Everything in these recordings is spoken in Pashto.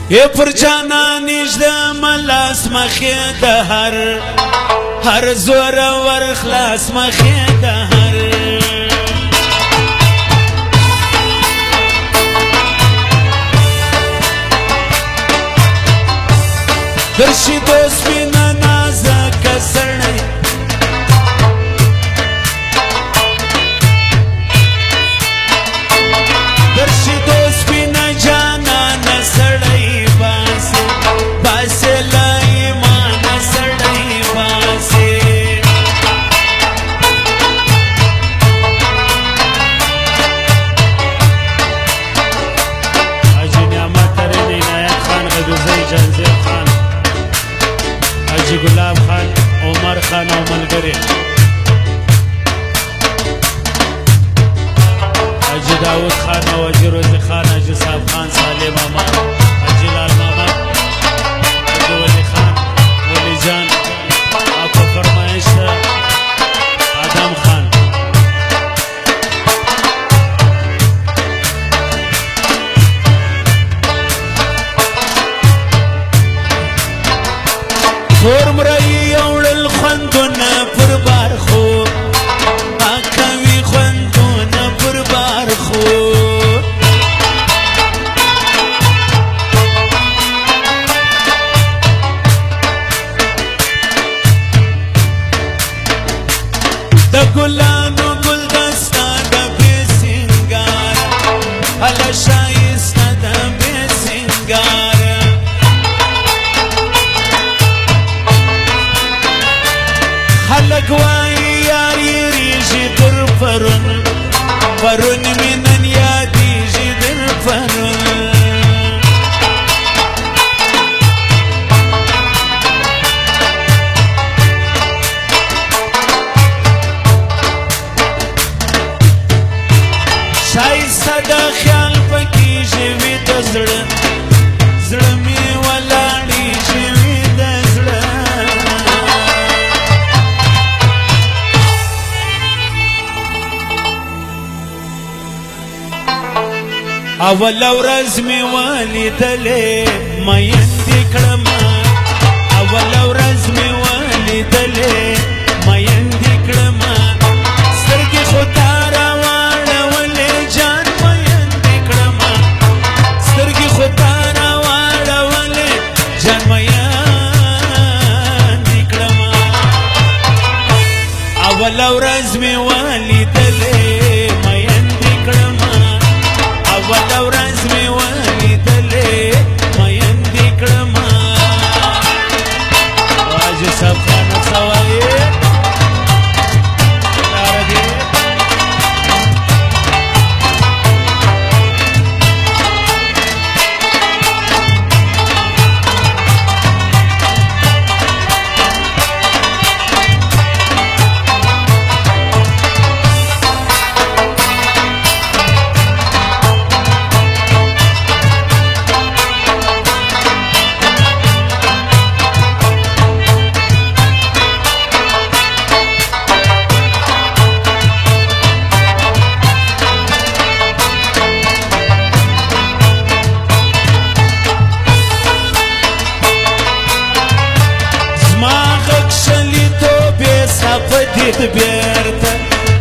ای پر جانا نژدم لاس مخی د هر زور ور خلاص مخی د هر درشي دوست بنا نازک سړی درشي دوست بنا جانان سړی باسه لا ایمان سړی باسه حاجی نعمت ترین عنایت خان غدوزی جنزیر خان حاجی گلاب خان عمر خان او ملګری حاجی داود خان او حاجی روزی خان حاجی صاحب خان صالح ماما حاجی لال ماما حاجی ولی خان ولی جان آپ فرمائش آدم خان فرم رئی اوڑل خوندون پر بار خو آکاوی خوندون پر بار خو دا گلانو گل دستا دا بی سنگار حالا شایستا دا بی سنگار خلق وای یار یریږي در پرون مې نن یادېږي در پرون ښایسته د خیال پکې ژوي د زړه مې ولاړې ژوي د زړه اول ورځ مې ولیدلې میندې کړمه اول ورځ مې ولیدلې میندې کړمه سترګې خو تا راواړولې جان میندې کړمه سترګې خو تا راواړولې جان میندې کړمه اول ورځ مې ولیدلې میندې کړمه اول ورځ مې ولیدلې میندې کړمه حاجي صاحب خان څه وایي لاره دې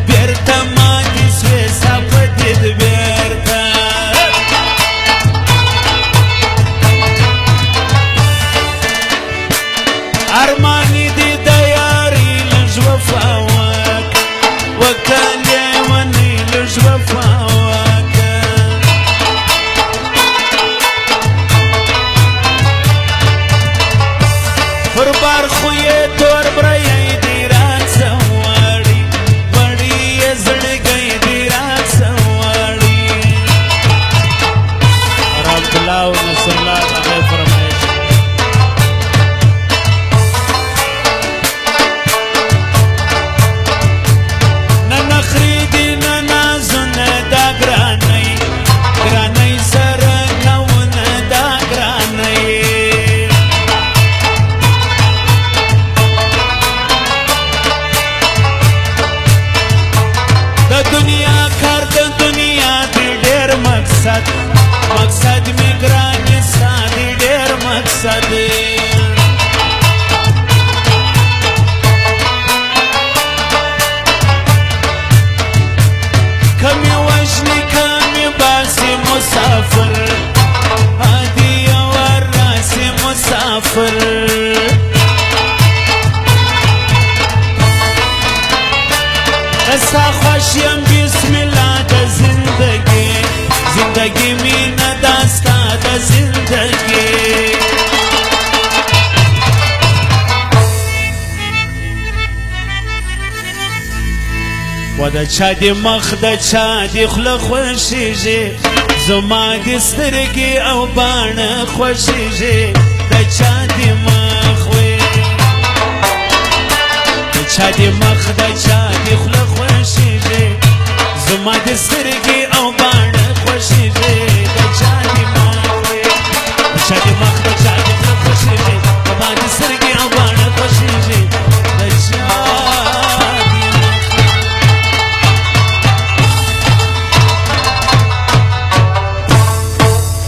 بیرته ماتې سوې صفه دې بیرته ارماني دې د یاري لږ وفا وکړه لیونۍ لږ وفا وکړه پر بار خو یې تور برۍ دې راڅه وړې و د چا د مخ د چا د خوله خوښېږي زما د سترګې او باڼه خوښېږي د چا د مخ وې د چا د مخ د چا د خوله خوښېږي زما د سترګې